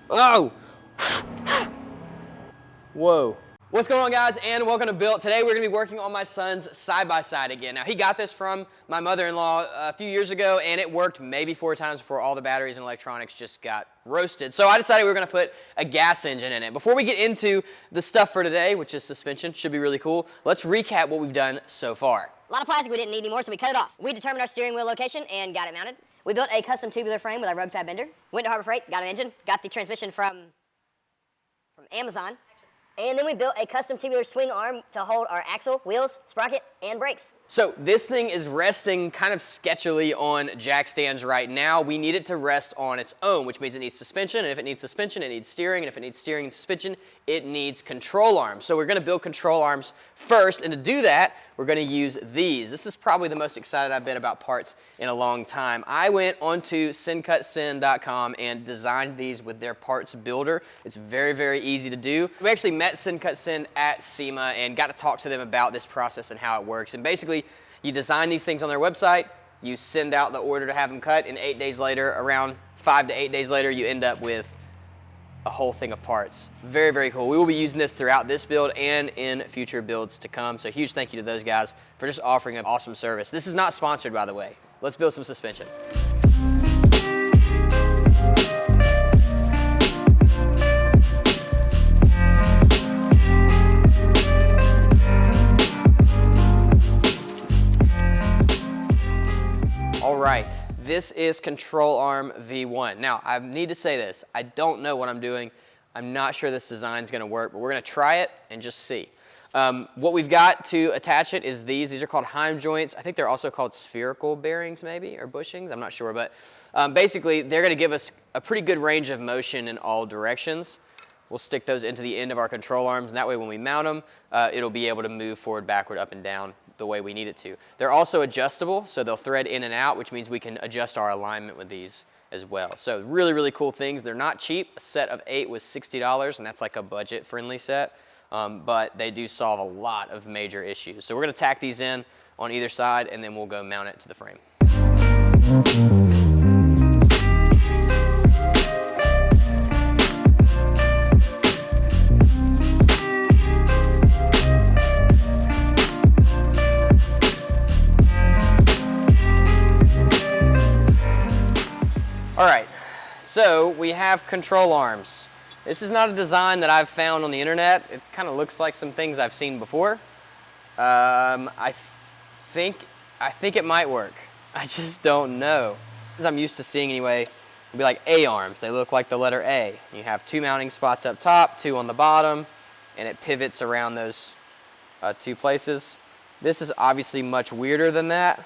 Oh! Whoa. What's going on, guys, and welcome to Built. Today we're going to be working on my son's side-by-side again. Now, he got this from my mother-in-law a few years ago, and it worked maybe 4 times before all the batteries and electronics just got roasted. So I decided we were going to put a gas engine in it. Before we get into the stuff for today, which is suspension, should be really cool, let's recap what we've done so far. A lot of plastic we didn't need anymore, so we cut it off. We determined our steering wheel location and got it mounted. We built a custom tubular frame with our rug fab bender. Went to Harbor Freight, got an engine, got the transmission from Amazon. And then we built a custom tubular swing arm to hold our axle, wheels, sprocket, and brakes. So this thing is resting kind of sketchily on jack stands right now. We need it to rest on its own, which means it needs suspension, and if it needs suspension, it needs steering, and if it needs steering and suspension, it needs control arms. So we're gonna build control arms first, and to do that, we're gonna use these. This is probably the most excited I've been about parts in a long time. I went onto SendCutSend.com and designed these with their parts builder. It's very, very easy to do. We actually met SendCutSend at SEMA and got to talk to them about this process and how it works. And basically, you design these things on their website, you send out the order to have them cut, and 8 days later, around 5 to 8 days later, you end up with a whole thing of parts. Very, very cool. We will be using this throughout this build and in future builds to come. So huge thank you to those guys for just offering an awesome service. This is not sponsored, by the way. Let's build some suspension. All right, this is control arm V1. Now, I need to say this. I don't know what I'm doing. I'm not sure this design is going to work, but we're going to try it and just see. What we've got to attach it is these. These are called Heim joints. I think they're also called spherical bearings maybe, or bushings. I'm not sure, but basically they're going to give us a pretty good range of motion in all directions. We'll stick those into the end of our control arms, and that way when we mount them, it'll be able to move forward, backward, up and down the way we need it to. They're also adjustable, so they'll thread in and out, which means we can adjust our alignment with these as well. So really, really cool things. They're not cheap. A set of 8 was $60, and that's like a budget-friendly set, but they do solve a lot of major issues. So we're gonna tack these in on either side, and then we'll go mount it to the frame. All right, so we have control arms. This is not a design that I've found on the internet. It kind of looks like some things I've seen before. I think it might work. I just don't know. As I'm used to seeing anyway, it'll be like A arms. They look like the letter A. You have 2 mounting spots up top, 2 on the bottom, and it pivots around those 2 places. This is obviously much weirder than that.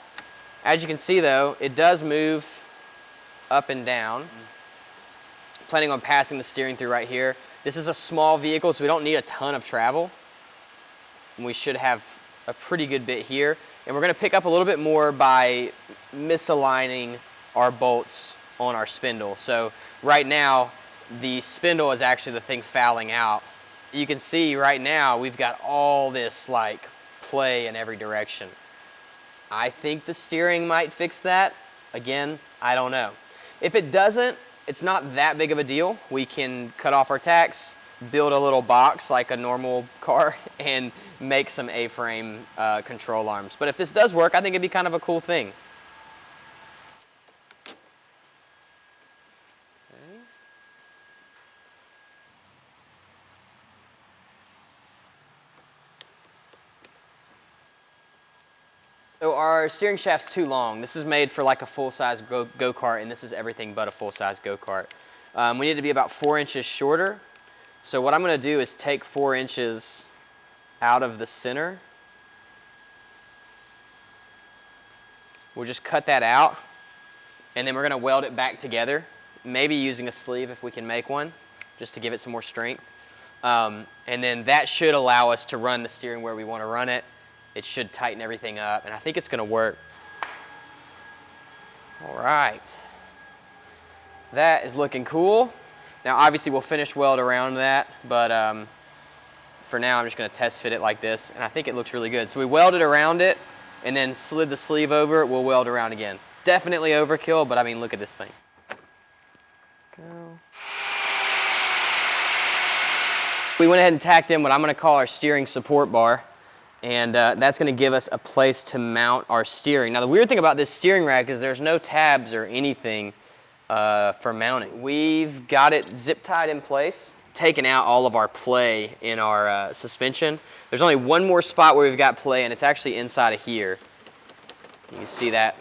As you can see though, it does move up and down. Planning on passing the steering through right here. This is a small vehicle, so we don't need a ton of travel. And we should have a pretty good bit here. And we're gonna pick up a little bit more by misaligning our bolts on our spindle. So right now, the spindle is actually the thing fouling out. You can see right now, we've got all this like play in every direction. I think the steering might fix that. Again, I don't know. If it doesn't, it's not that big of a deal. We can cut off our tacks, build a little box like a normal car, and make some A-frame control arms. But if this does work, I think it'd be kind of a cool thing. So our steering shaft's too long. This is made for like a full-size go-kart, and this is everything but a full-size go-kart. We need to be about 4 inches shorter. So what I'm gonna do is take 4 inches out of the center. We'll just cut that out, and then we're gonna weld it back together, maybe using a sleeve if we can make one, just to give it some more strength. And then that should allow us to run the steering where we wanna run it. It should tighten everything up, and I think it's gonna work. All right. That is looking cool. Now, obviously, we'll finish weld around that, but for now, I'm just gonna test fit it like this, and I think it looks really good. So we welded around it, and then slid the sleeve over it. We'll weld around again. Definitely overkill, but I mean, look at this thing. Go. We went ahead and tacked in what I'm gonna call our steering support bar, and that's gonna give us a place to mount our steering. Now the weird thing about this steering rack is there's no tabs or anything for mounting. We've got it zip tied in place, taken out all of our play in our suspension. There's only one more spot where we've got play, and it's actually inside of here. You can see that.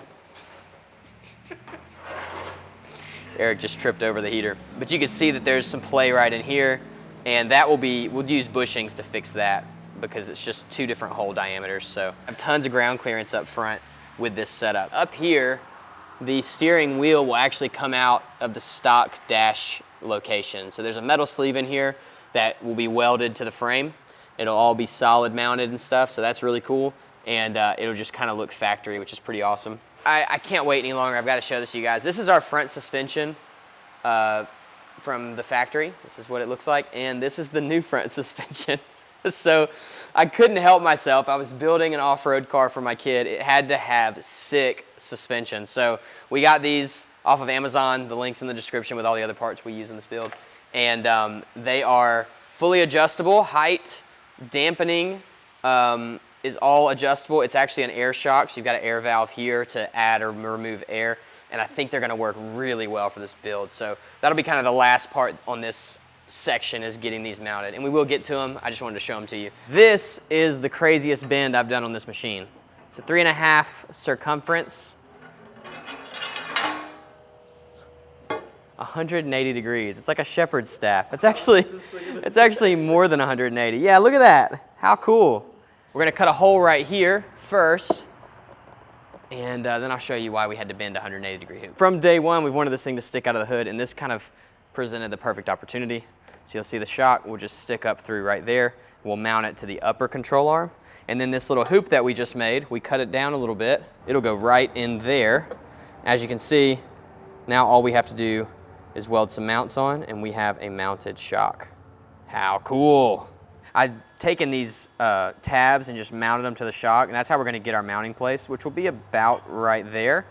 Eric just tripped over the heater. But you can see that there's some play right in here, and that we'll use bushings to fix that because it's just 2 different hole diameters. So I have tons of ground clearance up front with this setup. Up here, the steering wheel will actually come out of the stock dash location. So there's a metal sleeve in here that will be welded to the frame. It'll all be solid mounted and stuff, so that's really cool. And it'll just kind of look factory, which is pretty awesome. I can't wait any longer. I've got to show this to you guys. This is our front suspension from the factory. This is what it looks like. And this is the new front suspension. So I couldn't help myself. I was building an off-road car for my kid. It had to have sick suspension. So we got these off of Amazon. The link's in the description with all the other parts we use in this build. And they are fully adjustable. Height, dampening, is all adjustable. It's actually an air shock, so you've got an air valve here to add or remove air, and I think they're gonna work really well for this build. So that'll be kind of the last part on this section, is getting these mounted, and we will get to them. I just wanted to show them to you. This is the craziest bend I've done on this machine. It's a 3.5 circumference, 180 degrees. It's like a shepherd's staff. It's actually more than 180. Yeah, look at that. How cool. We're gonna cut a hole right here first, and then I'll show you why we had to bend a 180 degree hoop. From day one, we've wanted this thing to stick out of the hood, and this kind of presented the perfect opportunity. So you'll see the shock will just stick up through right there. We'll mount it to the upper control arm. And then this little hoop that we just made, we cut it down a little bit. It'll go right in there. As you can see, now all we have to do is weld some mounts on, and we have a mounted shock. How cool. I've taken these tabs and just mounted them to the shock, and that's how we're gonna get our mounting place, which will be about right there.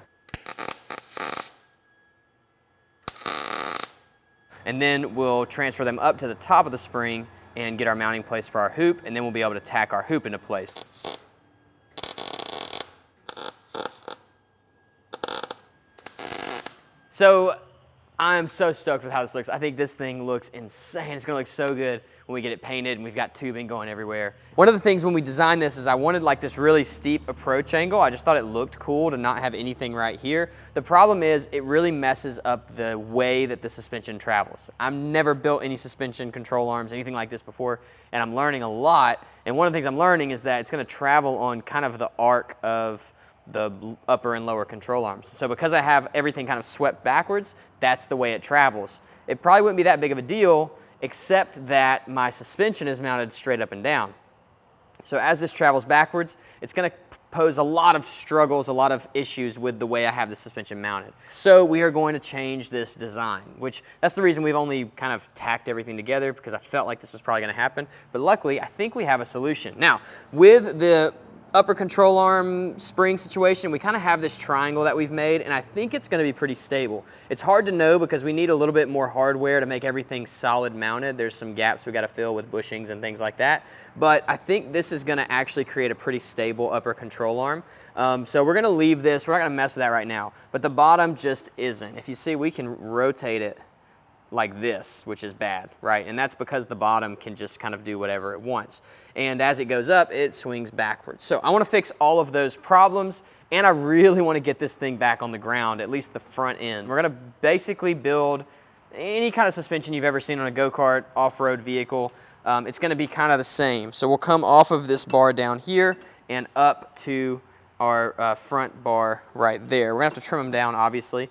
And then we'll transfer them up to the top of the spring and get our mounting place for our hoop, and then we'll be able to tack our hoop into place. So I'm so stoked with how this looks. I think this thing looks insane. It's gonna look so good when we get it painted and we've got tubing going everywhere. One of the things when we designed this is I wanted like this really steep approach angle. I just thought it looked cool to not have anything right here. The problem is it really messes up the way that the suspension travels. I've never built any suspension control arms, anything like this before, and I'm learning a lot. And one of the things I'm learning is that it's gonna travel on kind of the arc of the upper and lower control arms. So because I have everything kind of swept backwards, that's the way it travels. It probably wouldn't be that big of a deal, except that my suspension is mounted straight up and down. So as this travels backwards, it's gonna pose a lot of struggles, a lot of issues with the way I have the suspension mounted. So we are going to change this design, which that's the reason we've only kind of tacked everything together, because I felt like this was probably gonna happen. But luckily, I think we have a solution. Now, with the upper control arm spring situation, we kind of have this triangle that we've made, and I think it's going to be pretty stable. It's hard to know because we need a little bit more hardware to make everything solid mounted. There's some gaps we got to fill with bushings and things like that, but I think this is going to actually create a pretty stable upper control arm. So we're going to leave this. We're not going to mess with that right now, but the bottom just isn't. If you see, we can rotate it like this, which is bad, right? And that's because the bottom can just kind of do whatever it wants. And as it goes up, it swings backwards. So I want to fix all of those problems, and I really want to get this thing back on the ground, at least the front end. We're going to basically build any kind of suspension you've ever seen on a go-kart, off-road vehicle. It's going to be kind of the same. So we'll come off of this bar down here and up to our front bar right there. We're going to have to trim them down, obviously.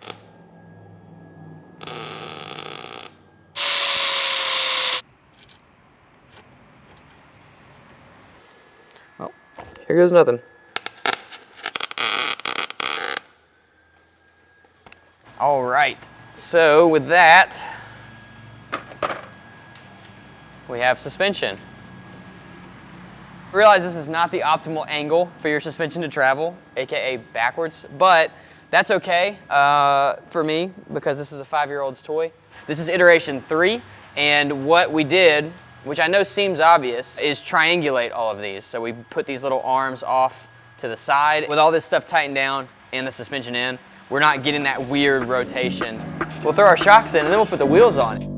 Here goes nothing. All right, so with that, we have suspension. Realize this is not the optimal angle for your suspension to travel, AKA backwards, but that's okay for me because this is a 5-year-old's toy. This is iteration 3, and what we did which I know seems obvious, is triangulate all of these. So we put these little arms off to the side. With all this stuff tightened down and the suspension in, we're not getting that weird rotation. We'll throw our shocks in and then we'll put the wheels on it.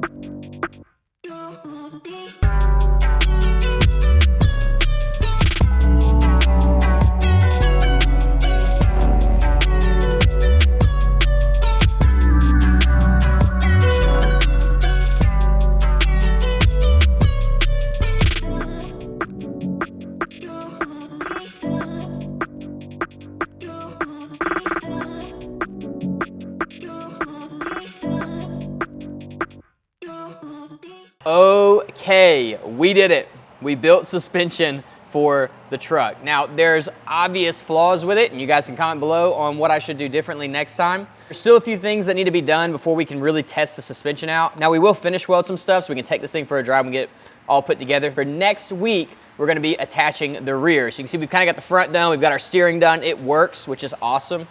Okay, we did it. We built suspension for the truck. Now, there's obvious flaws with it, and you guys can comment below on what I should do differently next time. There's still a few things that need to be done before we can really test the suspension out. Now, we will finish weld some stuff so we can take this thing for a drive and get it all put together. For next week, we're gonna be attaching the rear. So you can see we've kind of got the front done, we've got our steering done. It works, which is awesome.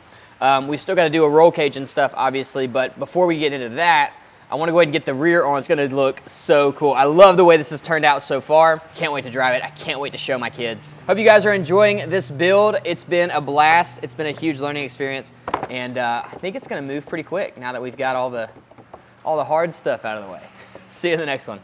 We've still gotta do a roll cage and stuff, obviously, but before we get into that, I want to go ahead and get the rear on. It's going to look so cool. I love the way this has turned out so far. Can't wait to drive it. I can't wait to show my kids. Hope you guys are enjoying this build. It's been a blast. It's been a huge learning experience, and I think it's going to move pretty quick now that we've got all the hard stuff out of the way. See you in the next one.